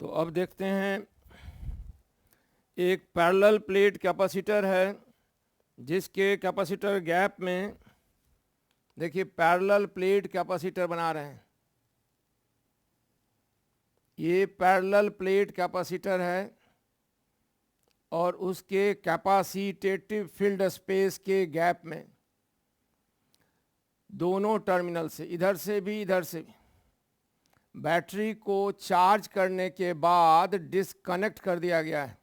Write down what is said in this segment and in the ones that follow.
तो अब देखते हैं, एक पैरेलल प्लेट कैपेसिटर है जिसके कैपेसिटर गैप में, देखिए पैरेलल प्लेट कैपेसिटर बना रहे हैं। ये पैरेलल प्लेट कैपेसिटर है और उसके कैपेसिटेटिव फील्ड स्पेस के गैप में दोनों टर्मिनल से, इधर से भी इधर से भी, बैटरी को चार्ज करने के बाद डिस्कनेक्ट कर दिया गया है।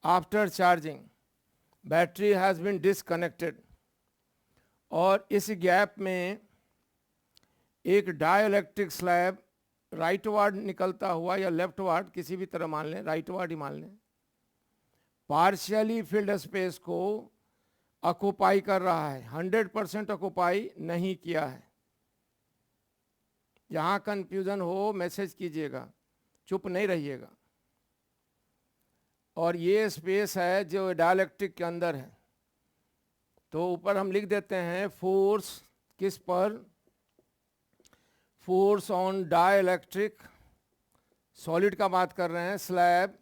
After charging battery has been disconnected और इस गैप में एक डाइलेक्ट्रिक स्लैब राइटवार्ड निकलता हुआ या लेफ्टवार्ड, किसी भी तरह मान लें, राइटवार्ड ही मान लें, पार्शियली फील्ड स्पेस को ऑक्युपाई कर रहा है। 100% ऑक्युपाई नहीं किया है। जहाँ कंफ्यूजन हो मैसेज कीजिएगा, चुप नहीं रहिएगा। और ये स्पेस है जो डाइलेक्ट्रिक के अंदर है। तो ऊपर हम लिख देते हैं फोर्स किस पर, फोर्स ऑन डाइलेक्ट्रिक, सॉलिड का बात कर रहे हैं, slab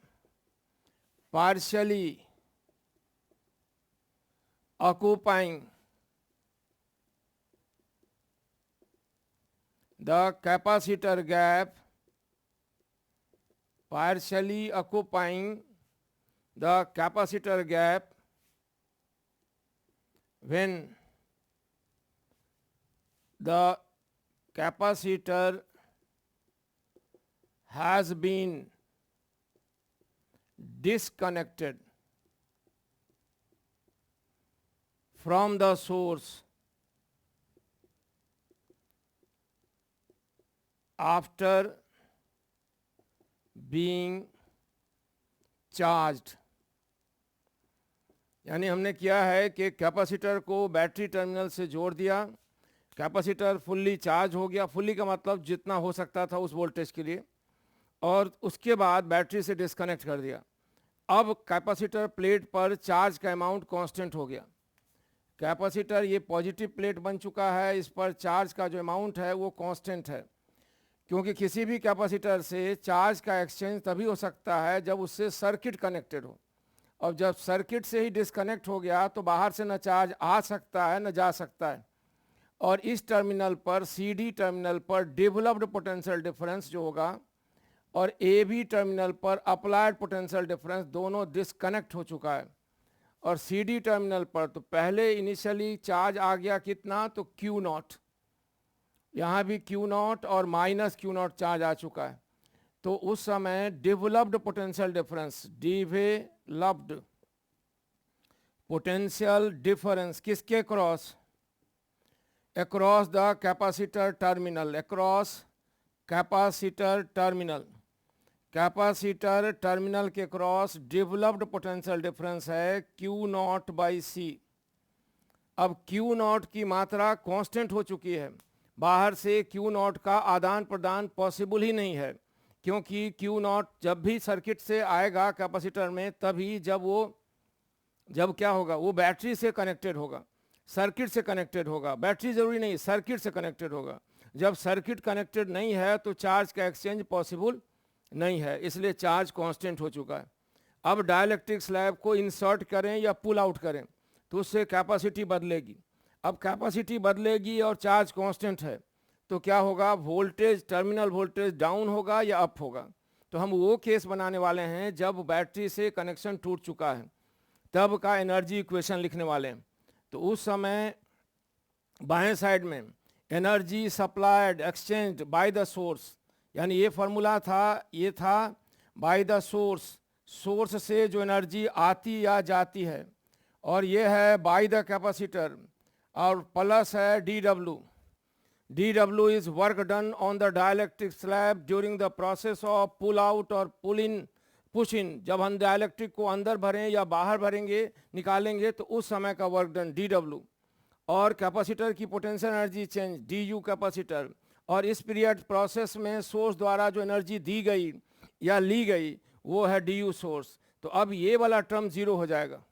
partially occupying the capacitor gap, partially occupying the capacitor gap when the capacitor has been disconnected from the source after being charged। यानी हमने किया है कि कैपेसिटर को बैटरी टर्मिनल से जोड़ दिया, कैपेसिटर फुल्ली चार्ज हो गया, फुल्ली का मतलब जितना हो सकता था उस वोल्टेज के लिए, और उसके बाद बैटरी से डिस्कनेक्ट कर दिया। अब कैपेसिटर प्लेट पर चार्ज का अमाउंट कांस्टेंट हो गया। कैपेसिटर ये पॉजिटिव प्लेट बन चुका है, इस पर चार्ज का जो अमाउंट है वो कांस्टेंट है, क्योंकि किसी भी कैपेसिटर से चार्ज का एक्सचेंज तभी हो सकता है जब उससे सर्किट कनेक्टेड हो, और जब सर्किट से ही डिस्कनेक्ट हो गया तो बाहर से न चार्ज आ सकता है न जा सकता है। और इस टर्मिनल पर, CD टर्मिनल पर डेवलप्ड पोटेंशियल डिफरेंस जो होगा और AB टर्मिनल पर अप्लाइड पोटेंशियल डिफरेंस दोनों डिस्कनेक्ट हो चुका है। और CD टर्मिनल पर तो पहले इनिशियली चार्ज आ गया कितना, तो Q0, यहाँ भी Q0 और माइनस Q0 चार्ज आ चुका है। तो उस समय developed potential difference, developed potential difference किसके cross, across the capacitor terminal, across capacitor terminal, capacitor terminal के क्रॉस डेवलप्ड पोटेंशियल डिफरेंस है Q0/C। अब Q0 की मात्रा कांस्टेंट हो चुकी है, बाहर से Q0 का आदान प्रदान पॉसिबल ही नहीं है, क्योंकि Q0 जब भी सर्किट से आएगा कैपेसिटर में तभी जब क्या होगा, वो बैटरी से कनेक्टेड होगा, सर्किट से कनेक्टेड होगा, बैटरी जरूरी नहीं, सर्किट से कनेक्टेड होगा। जब सर्किट कनेक्टेड नहीं है तो चार्ज का एक्सचेंज पॉसिबल नहीं है, इसलिए चार्ज कांस्टेंट हो चुका है। अब डाइलेक्ट्रिक स्लैब को इंसर्ट करें या पुल आउट करें तो उससे कैपेसिटी बदलेगी। अब कैपेसिटी बदलेगी और चार्ज कांस्टेंट है तो क्या होगा, वोल्टेज, टर्मिनल वोल्टेज डाउन होगा या अप होगा। तो हम वो केस बनाने वाले हैं जब बैटरी से कनेक्शन टूट चुका है, तब का एनर्जी इक्वेशन लिखने वाले हैं। तो उस समय बाएं साइड में energy supplied exchange by the source, यानी ये फॉर्मूला था, ये था बाय द सोर्स, सोर्स से जो एनर्जी आती या जाती है, और ये है बाय द कैपेसिटर, और प्लस है DW। DW is work done on the dielectric slab during the process of pull out और पुल इन, पुश इन। जब हम डाइलेक्ट्रिक को अंदर भरें या बाहर भरेंगे, निकालेंगे, तो उस समय का वर्क डन DW। और कैपेसिटर की potential energy change DU capacitor, और इस पीरियड प्रोसेस में सोर्स द्वारा जो एनर्जी दी गई या ली गई वो है DU सोर्स। तो अब ये वाला टर्म जीरो हो जाएगा।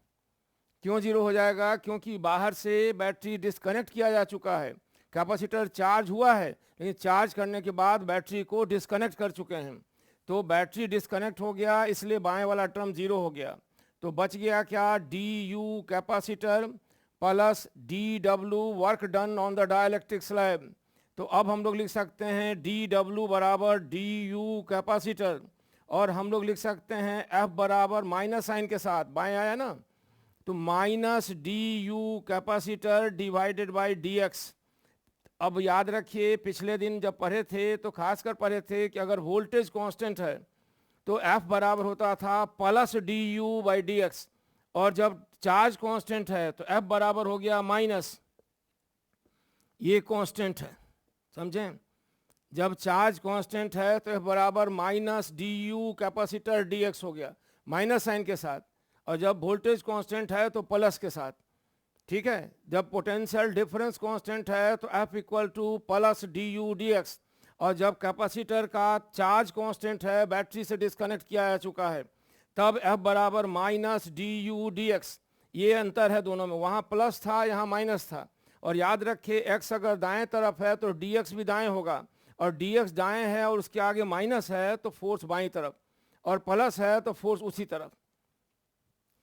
क्यों जीरो हो जाएगा, क्योंकि बाहर से बैटरी डिस्कनेक्ट किया जा चुका है, कैपेसिटर चार्ज हुआ है लेकिन चार्ज करने के बाद बैटरी को डिस्कनेक्ट कर चुके हैं। तो बैटरी डिस्कनेक्ट हो गया, इसलिए बाएं वाला टर्म जीरो हो गया। तो बच गया क्या, D u capacitor plus D W work done on the dielectric slab. तो अब हम लोग लिख सकते हैं डी डब्ल्यू बराबर डी यू कैपेसिटर, और हम लोग लिख सकते हैं एफ बराबर माइनस साइन के साथ, बाएं आया ना, तो minus d u capacitor divided by D x. अब याद रखिए पिछले दिन जब पढ़े थे तो खासकर पढ़े थे कि अगर वोल्टेज कांस्टेंट है तो एफ बराबर होता था plus D you by D x, और जब चार्ज कांस्टेंट है तो एफ बराबर हो गया माइनस, ये कांस्टेंट है, समझें। जब चार्ज कांस्टेंट है तो एफ बराबर minus d u capacitor d x हो गया माइनस साइन के साथ, और जब वोल्टेज कांस्टेंट है तो प्लस के साथ, ठीक है। जब पोटेंशियल डिफरेंस कांस्टेंट है तो F equal two plus D u d x, और जब कैपेसिटर का चार्ज कांस्टेंट है, बैटरी से डिस्कनेक्ट किया जा चुका है, तब एफ बराबर minus d u d x. ये अंतर है दोनों में, वहाँ प्लस था यहाँ माइनस था। और याद रखिए एक्स अगर दाएं तरफ है तो डी एक्स भी दाएं होगा, और डी एक्स दाएँ है और उसके आगे माइनस है तो फोर्स बाईं तरफ, और प्लस है तो फोर्स उसी तरफ।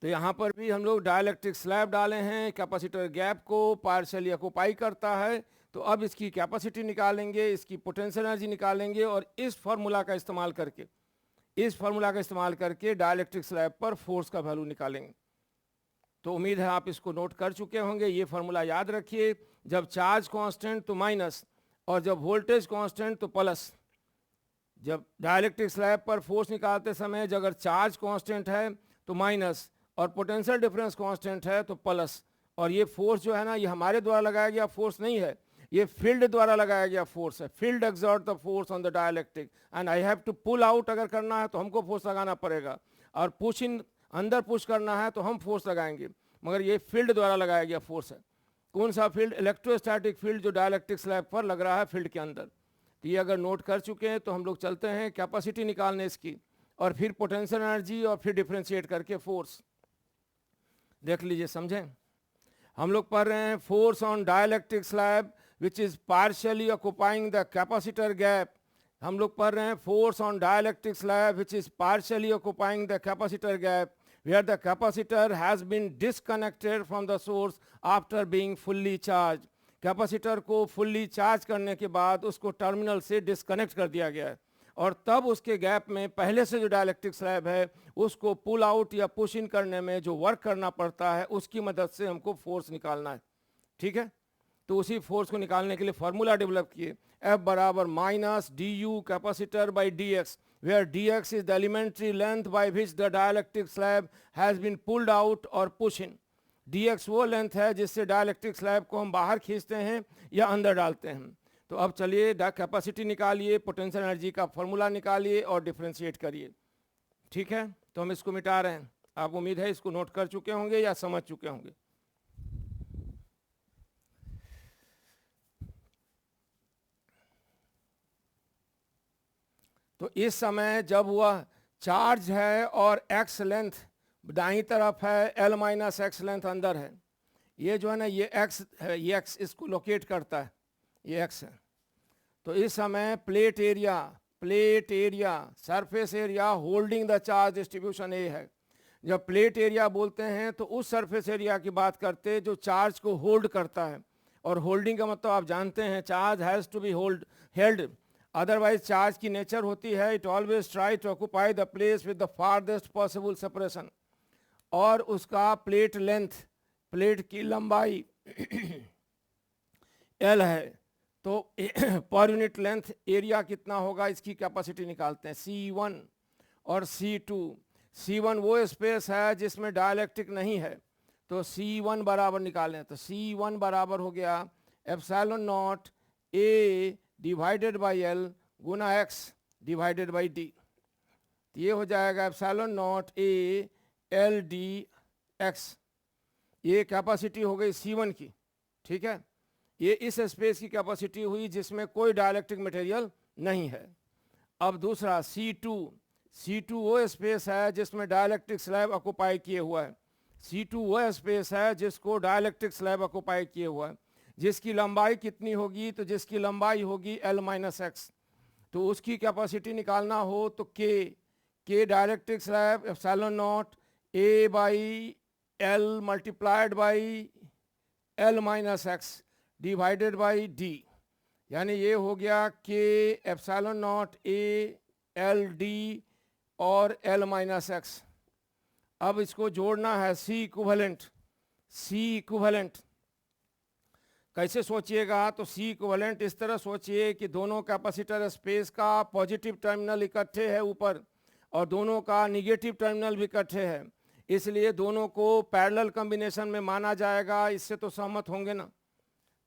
तो यहाँ पर भी हम लोग डाइलेक्ट्रिक स्लैब डाले हैं, कैपेसिटर गैप को पार्शियली ऑक्यूपाई करता है। तो अब इसकी कैपेसिटी निकालेंगे, इसकी पोटेंशियल एनर्जी निकालेंगे, और इस फार्मूला का इस्तेमाल करके डाइलेक्ट्रिक स्लैब पर फोर्स का वैल्यू निकालेंगे। तो उम्मीद है आप इसको नोट कर चुके होंगे। ये फार्मूला याद रखिए, जब चार्ज कांस्टेंट तो माइनस, और जब वोल्टेज कांस्टेंट तो प्लस। जब डाइलेक्ट्रिक स्लैब पर फोर्स निकालते समय अगर चार्ज कांस्टेंट है तो माइनस, और पोटेंशियल डिफरेंस कांस्टेंट है तो प्लस। और ये फोर्स जो है ना, ये हमारे द्वारा लगाया गया फोर्स नहीं है, ये फील्ड द्वारा लगाया गया फोर्स है। Field exert the force on the dielectric and I have to pull out. अगर करना है तो हमको फोर्स लगाना पड़ेगा, और पुश इन अंदर पुश करना है तो हम फोर्स लगाएंगे, मगर ये फील्ड द्वारा लगाया गया फोर्स है। कौन सा फील्ड? इलेक्ट्रोस्टैटिक फील्ड जो डाइलेक्ट्रिक स्लैब पर लग रहा है फील्ड के अंदर। तो ये अगर नोट कर चुके हैं तो हम लोग चलते हैं कैपेसिटी निकालने इसकी, और फिर पोटेंशियल एनर्जी, और फिर डिफ्रेंशिएट करके फोर्स। देख लीजिए, समझें। हम लोग पढ़ रहे हैं force on dielectric slab which is partially occupying the capacitor gap. हम लोग पढ़ रहे हैं force on dielectric slab which is partially occupying the capacitor gap where the capacitor has been disconnected from the source after being fully charged। Capacitor को fully charge करने के बाद उसको टर्मिनल से डिस्कनेक्ट कर दिया गया है, और तब उसके गैप में पहले से जो डाइलेक्ट्रिक स्लैब है उसको पुल आउट या पुश इन करने में जो वर्क करना पड़ता है उसकी मदद से हमको फोर्स निकालना है, ठीक है। तो उसी फोर्स को निकालने के लिए फार्मूला डेवलप किए, एफ बराबर minus d u capacitor by D x, where dx is the elementary length by which the dielectric slab has been pulled out or pushed in। dx वो लेंथ है जिससे dielectric slab को हम बाहर खींचते हैं या अंदर डालते हैं। तो अब चलिए कैपेसिटी निकालिए, पोटेंशियल एनर्जी का फॉर्मूला निकालिए और डिफ्रेंशिएट करिए, ठीक है। तो हम इसको मिटा रहे हैं, आप उम्मीद है इसको नोट कर चुके होंगे या समझ चुके होंगे। तो इस समय जब वह चार्ज है और x लेंथ दाईं तरफ है, l माइनस एक्स लेंथ अंदर है, ये जो है ना ये x है, ये x इसको लोकेट करता है, ये x है। तो इस समय plate area surface area holding the charge distribution a है। जब प्लेट एरिया बोलते हैं तो उस सरफेस एरिया की बात करते हैं जो चार्ज को होल्ड करता है, और होल्डिंग का मतलब आप जानते हैं charge has to be held, otherwise charge की नेचर होती है it always try to occupy the place with the farthest possible separation. और उसका प्लेट लेंथ, प्लेट की लंबाई L है, तो पर यूनिट लेंथ एरिया कितना होगा इसकी कैपेसिटी निकालते हैं, C1 और C2। C1 वो स्पेस है जिसमें डाइलेक्ट्रिक नहीं है, तो C1 बराबर निकालें, तो C1 बराबर हो गया epsilon not A divided by L Guna x divided by D. ये हो जाएगा epsilon not A L D x. ये कैपेसिटी हो गई C1 की, ठीक है। ये इस स्पेस की कैपेसिटी हुई जिसमें कोई डाइलेक्ट्रिक मटेरियल नहीं है। अब दूसरा C2 वो स्पेस है जिसमें डाइलेक्ट्रिक स्लैब ऑक्यूपाई किए हुआ है। C2 वो स्पेस है जिसको डाइलेक्ट्रिक स्लैब ऑक्यूपाई किए हुआ है, जिसकी लंबाई कितनी होगी, तो जिसकी लंबाई होगी L माइनस एक्स। तो उसकी कैपेसिटी निकालना हो तो के dielectric slab epsilon not a by L multiplied by L minus x divided by D, यानी ये हो गया के epsilon not A L D और एल माइनस एक्स। अब इसको जोड़ना है सी इक्विवेलेंट। कैसे सोचिएगा, तो सी इक्विवेलेंट इस तरह सोचिए कि दोनों कैपेसिटर स्पेस का पॉजिटिव टर्मिनल इकट्ठे है ऊपर और दोनों का निगेटिव टर्मिनल भी इकट्ठे है, इसलिए दोनों को पैरेलल कॉम्बिनेशन में माना जाएगा। इससे तो सहमत होंगे ना,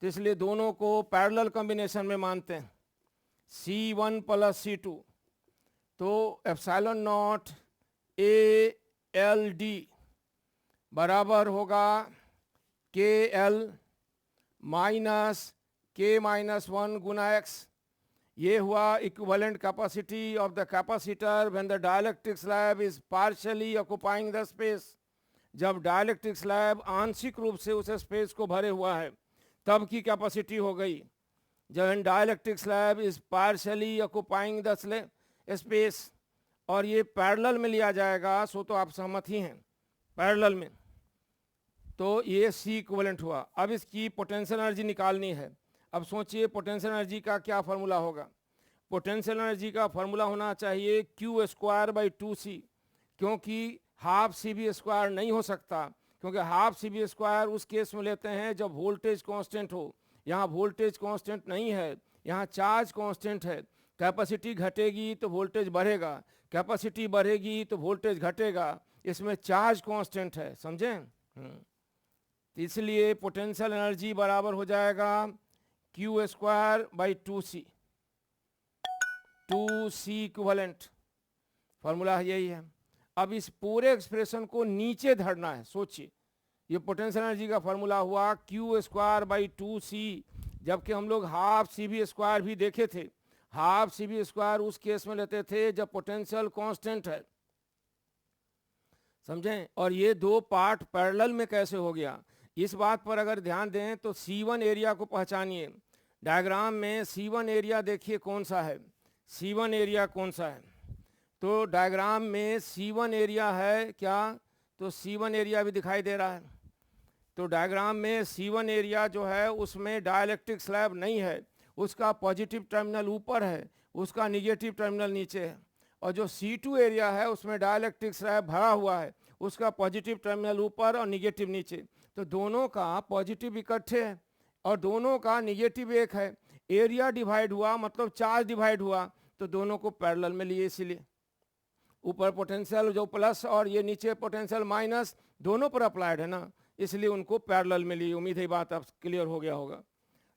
तो इसलिए दोनों को पैरेलल कॉम्बिनेशन में मानते हैं, C1 प्लस C2। तो epsilon not A L D बराबर होगा के एल माइनस के माइनस 1 गुना एक्स। ये हुआ equivalent capacity of the capacitor when the dielectric slab is partially occupying the space. जब डाइलेक्ट्रिक स्लैब आंशिक रूप से उस स्पेस को भरे हुआ है तब की कैपेसिटी हो गई। जब dielectric slab is partially occupying the space, और ये पैरेलल में लिया जाएगा, सो तो आप सहमत ही हैं पैरेलल में, तो ये सी इक्विवेलेंट हुआ। अब इसकी पोटेंशियल एनर्जी निकालनी है। अब सोचिए पोटेंशियल एनर्जी का क्या फार्मूला होगा। पोटेंशियल एनर्जी का फार्मूला होना चाहिए क्यू स्क्वायर बाई 2c, क्योंकि हाफ सी बी स्क्वायर नहीं हो सकता, क्योंकि हाफ सी बी स्क्वायर उस केस में लेते हैं जब वोल्टेज कांस्टेंट हो। यहाँ वोल्टेज कांस्टेंट नहीं है, यहाँ चार्ज कांस्टेंट है। कैपेसिटी घटेगी तो वोल्टेज बढ़ेगा, कैपेसिटी बढ़ेगी तो वोल्टेज घटेगा, इसमें चार्ज कांस्टेंट है, समझें। इसलिए पोटेंशियल एनर्जी बराबर हो जाएगा Q square by 2c equivalent. Formula यही है। अब इस पूरे एक्सप्रेशन को नीचे धरना है। सोचिए ये पोटेंशियल एनर्जी का फार्मूला हुआ क्यू स्क्वायर बाई 2c, जबकि हम लोग हाफ सी बी स्क्वायर भी देखे थे। हाफ सी बी स्क्वायर उस केस में लेते थे जब पोटेंशियल कांस्टेंट है, समझें। और ये दो पार्ट पैरेलल में कैसे हो गया, इस बात पर अगर ध्यान दें तो C1 एरिया को पहचानिए। डायग्राम में C1 एरिया देखिए कौन सा है, C1 एरिया कौन सा है। तो डायग्राम में C1 एरिया है क्या, तो C1 एरिया भी दिखाई दे रहा है। तो डायग्राम में C1 एरिया जो है उसमें डाइलेक्ट्रिक स्लैब नहीं है, उसका पॉजिटिव टर्मिनल ऊपर है, उसका निगेटिव टर्मिनल नीचे है। और जो C2 एरिया है उसमें डाइलेक्ट्रिक स्लैब भरा हुआ है, उसका पॉजिटिव टर्मिनल ऊपर और निगेटिव नीचे। तो दोनों का पॉजिटिव इकट्ठे है और दोनों का निगेटिव एक है। एरिया डिवाइड हुआ मतलब चार्ज डिवाइड हुआ, तो दोनों को पैरेलल में लिए, इसीलिए ऊपर पोटेंशियल जो प्लस और ये नीचे पोटेंशियल माइनस दोनों पर अप्लाइड है ना, इसलिए उनको पैरेलल में लिए। उम्मीद है बात अब क्लियर हो गया होगा।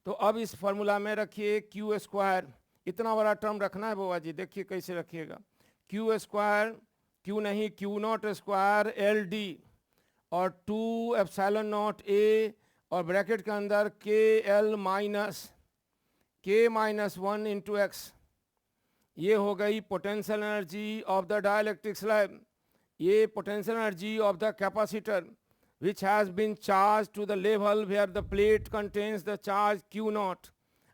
तो अब इस फार्मूला में रखिए क्यू स्क्वायर, इतना बड़ा टर्म रखना है बाबा जी, देखिए कैसे रखिएगा। क्यू स्क्वायर, क्यू नहीं Q not square L D और 2 एप्सिलॉन नॉट ए और ब्रैकेट के अंदर के एल माइनस 1 इंटू एक्स। ये हो गई potential energy of the dielectric slab. ये potential energy of the capacitor which has been charged to the level where the plate contains the charge Q naught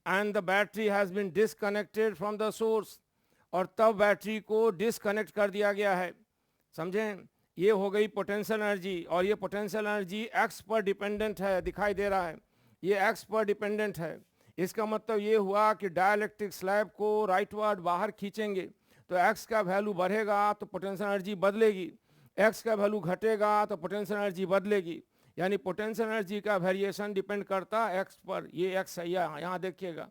and the battery has been disconnected from the source। और तब battery को disconnect कर दिया गया है, समझें। ये हो गई पोटेंशियल एनर्जी, और ये पोटेंशियल एनर्जी एक्स पर डिपेंडेंट है, दिखाई दे रहा है, ये एक्स पर डिपेंडेंट है। इसका मतलब ये हुआ कि डाइलेक्ट्रिक स्लैब को राइटवर्ड बाहर खींचेंगे तो एक्स का वैल्यू बढ़ेगा तो पोटेंशियल एनर्जी बदलेगी, एक्स का वैल्यू घटेगा तो पोटेंशियल एनर्जी बदलेगी। यानी पोटेंशियल एनर्जी का वेरिएशन डिपेंड करता है एक्स पर। ये एक्स है यहाँ देखिएगा।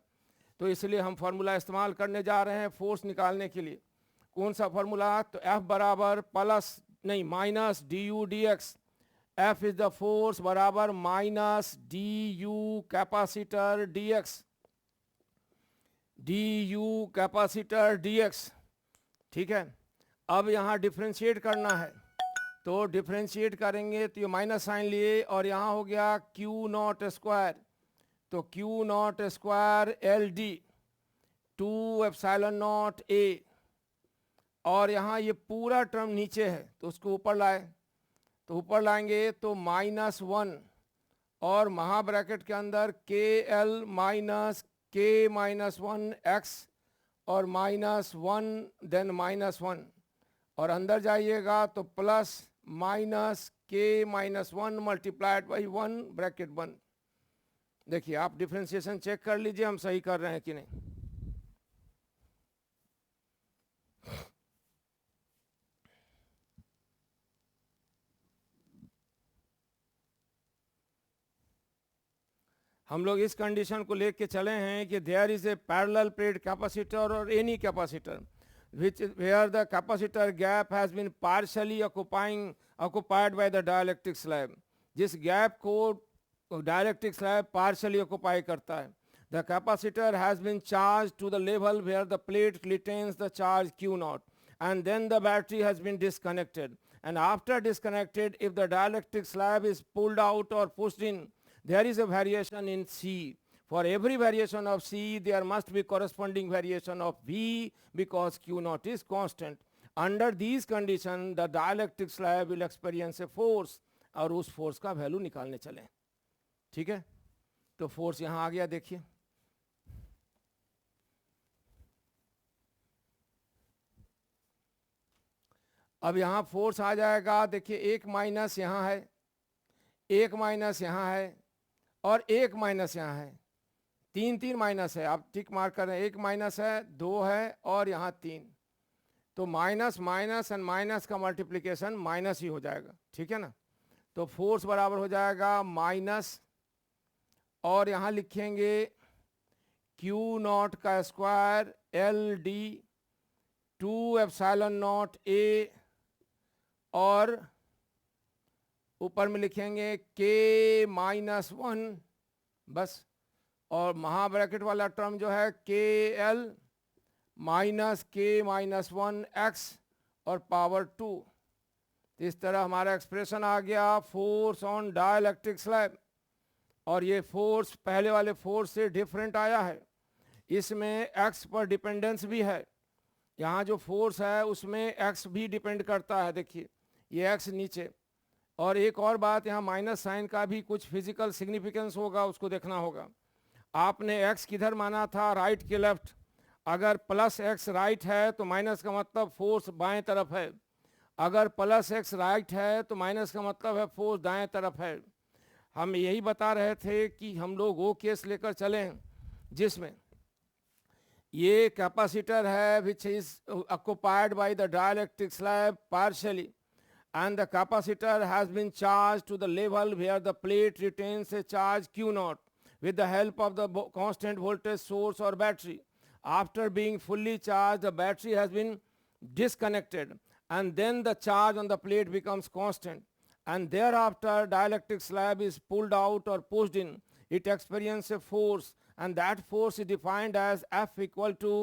तो इसलिए हम फार्मूला इस्तेमाल करने जा रहे हैं फोर्स निकालने के लिए। कौन सा फार्मूला, तो F बराबर प्लस नहीं minus d u d x. F is the force बराबर minus d u capacitor d x, d u capacitor d x, ठीक है। अब यहाँ डिफ्रेंशिएट करना है, तो डिफ्रेंशिएट करेंगे तो ये माइनस साइन लिए और यहाँ हो गया क्यू नॉट स्क्वायर। तो Q not square L D 2 epsilon not a, और यहाँ ये पूरा टर्म नीचे है तो उसको ऊपर लाए, तो ऊपर लाएंगे तो -1 और महा ब्रैकेट के अंदर के एल माइनस के -1 एक्स और -1 देन -1, और अंदर जाइएगा तो plus minus k -1 multiplied by 1 bracket 1। देखिए आप डिफ्रेंशिएशन चेक कर लीजिए हम सही कर रहे हैं कि नहीं। हम लोग इस कंडीशन को लेके चले हैं कि there is a parallel plate capacitor और any capacitor which where the capacitor gap has been partially occupied by the dielectric slab, जिस गैप को डायलेक्ट्रिक स्लैब पार्शली ऑक्युपाई करता है। The capacitor has been charged to the level where the plate retains the charge Q naught, and then the battery has been disconnected, and after disconnected, if the dielectric slab is pulled out or pushed in, there is a variation in C. For every variation of C, there must be corresponding variation of V because Q naught is constant. Under these conditions, the dielectric slab will experience a force, और उस force का value निकालने चले। ठीक है, तो force यहां आ गया, देखिए अब यहां फोर्स आ जाएगा। देखिए एक माइनस यहां है, एक माइनस यहां है, और एक माइनस यहां है, तीन तीन माइनस है। आप टिक मार्क कर रहे हैं, एक माइनस है, दो है, और यहाँ तीन। तो माइनस माइनस एंड माइनस का मल्टीप्लिकेशन माइनस ही हो जाएगा। ठीक है ना, तो फोर्स बराबर हो जाएगा माइनस, और यहाँ लिखेंगे Q नॉट का square L D 2 epsilon not a, और ऊपर में लिखेंगे K -1 बस, और महाब्रैकेट वाला टर्म जो है KL माइनस K -1 x और पावर 2। इस तरह हमारा एक्सप्रेशन आ गया फोर्स ऑन डाइलेक्ट्रिक स्लैब। और ये फोर्स पहले वाले फोर्स से डिफरेंट आया है, इसमें x पर डिपेंडेंस भी है। यहाँ जो फोर्स है उसमें x भी डिपेंड करता है, देखिए ये x नीचे। और एक और बात, यहाँ माइनस साइन का भी कुछ फिजिकल सिग्निफिकेंस होगा, उसको देखना होगा। आपने x किधर माना था, राइट के लेफ्ट। अगर प्लस x राइट है तो माइनस का मतलब फोर्स बाएं तरफ है, अगर प्लस x राइट है तो माइनस का मतलब है फोर्स दाएं तरफ है। हम यही बता रहे थे कि हम लोग वो केस लेकर चले जिसमें ये कैपेसिटर है which is occupied by the dielectric slab partially, and the capacitor has been charged to the level where the plate retains a charge Q naught with the help of the constant voltage source or battery. After being fully charged, the battery has been disconnected, and then the charge on the plate becomes constant, and thereafter dielectric slab is pulled out or pushed in. It experiences a force, and that force is defined as F equal to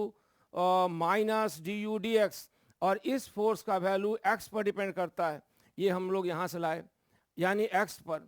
minus du dx, और इस force का value x पर depend करता है। ये हम लोग यहाँ से लाए, यानी x पर,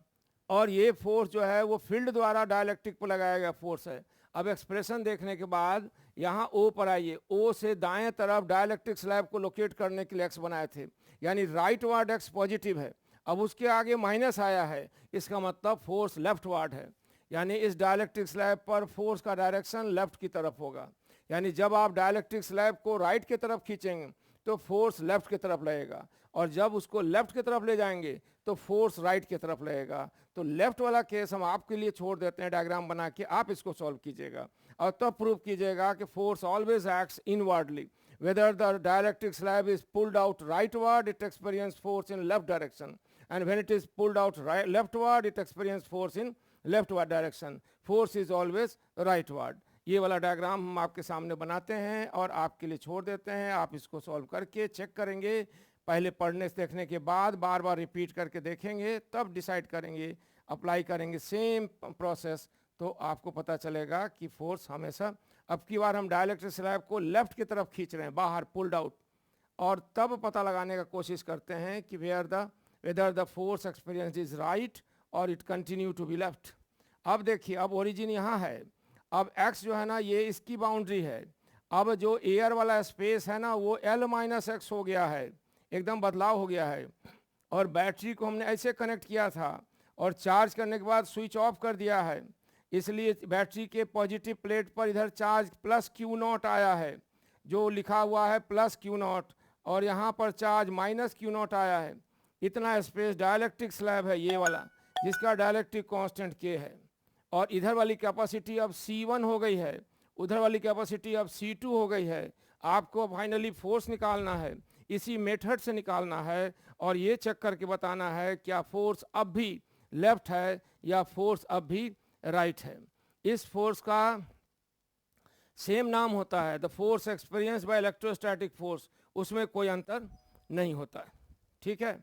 और ये फोर्स जो है वो फील्ड द्वारा डाइलेक्ट्रिक पर लगाया गया फोर्स है। अब एक्सप्रेशन देखने के बाद यहाँ O पर आइए, O से दाएं तरफ डाइलेक्ट्रिक स्लैब को लोकेट करने के लिए x बनाए थे, यानी राइट वार्ड x पॉजिटिव है। अब उसके आगे माइनस आया है, इसका मतलब फोर्स लेफ्ट वार्ड है, यानी इस डाइलेक्ट्रिक स्लैब पर फोर्स का डायरेक्शन लेफ्ट की तरफ होगा। यानी जब आप डाइलेक्ट्रिक स्लैब को राइट की तरफ खींचेंगे तो फोर्स लेफ्ट की तरफ लगेगा, और जब उसको लेफ्ट की तरफ ले जाएंगे तो फोर्स राइट की तरफ लगेगा। तो लेफ्ट वाला केस हम आपके लिए छोड़ देते हैं डायग्राम बना के, आप इसको सॉल्व कीजिएगा और तब प्रूव कीजिएगा कि force always acts inwardly. whether the dielectric slab is pulled out rightward, it experiences force in left direction, and when it is pulled out leftward, it experiences force in leftward direction. Force is always rightward. ये वाला diagram हम आपके सामने बनाते हैं और आपके लिए छोड़ देते हैं, आप इसको सॉल्व करके चेक करेंगे। पहले पढ़ने से देखने के बाद बार बार रिपीट करके देखेंगे, तब डिसाइड करेंगे, अप्लाई करेंगे सेम प्रोसेस, तो आपको पता चलेगा कि फोर्स हमेशा। अब की बार हम डाइलेक्ट्रिक स्लैब को लेफ्ट की तरफ खींच रहे हैं, बाहर पुल्ड आउट, और तब पता लगाने का कोशिश करते हैं कि whether the force experience is right और it continue to be left. अब देखिए, अब ओरिजिन यहाँ है, अब x जो है ना ये इसकी बाउंड्री है। अब जो एयर वाला स्पेस है ना वो L माइनस एक्स हो गया है, एकदम बदलाव हो गया है। और बैटरी को हमने ऐसे कनेक्ट किया था और चार्ज करने के बाद स्विच ऑफ कर दिया है, इसलिए बैटरी के पॉजिटिव प्लेट पर इधर चार्ज प्लस Q नॉट आया है। जो लिखा हुआ है प्लस क्यू नॉट और यहाँ पर चार्ज माइनस क्यू नॉट आया है, इतना स्पेस डाइलेक्ट्रिक स्लैब है ये वाला, जिसका डाइलेक्ट्रिक कांस्टेंट के है, और इधर वाली कैपेसिटी अब C1 हो गई है, उधर वाली कैपेसिटी अब C2 हो गई है। आपको फाइनली फोर्स निकालना है, इसी मेथड से निकालना है और ये चेक करके बताना है क्या फोर्स अब भी लेफ्ट है या फोर्स अब भी राइट है। इस फोर्स का सेम नाम होता है the force experience by electrostatic force, उसमें कोई अंतर नहीं होता है। ठीक है,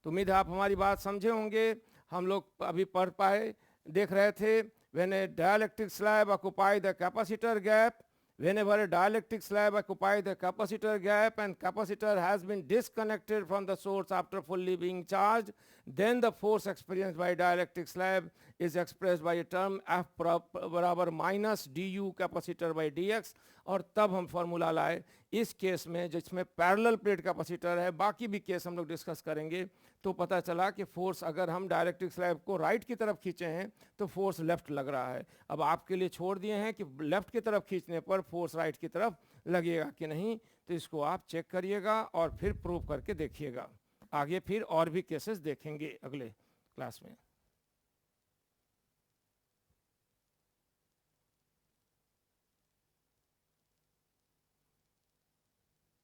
तो उम्मीद है आप हमारी बात समझे होंगे। हम लोग अभी पढ़ पाए, देख रहे थे when a dielectric slab occupy the capacitor gap, whenever a dielectric slab occupy the capacitor gap and capacitor has been disconnected from the source after fully being charged, then the force experienced by dielectric slab is expressed by a term F बराबर minus du capacitor by dx। और तब हम formula लाए इस case में जिसमें parallel plate capacitor है, बाकी भी केस हम लोग डिस्कस करेंगे। तो पता चला कि फोर्स अगर हम डाइलेक्ट्रिक स्लैब को राइट की तरफ खींचे हैं तो फोर्स लेफ्ट लग रहा है। अब आपके लिए छोड़ दिए हैं कि लेफ्ट की तरफ खींचने पर फोर्स राइट की तरफ लगेगा कि नहीं, तो इसको आप चेक करिएगा और फिर प्रूव करके देखिएगा। आगे फिर और भी केसेस देखेंगे अगले क्लास में।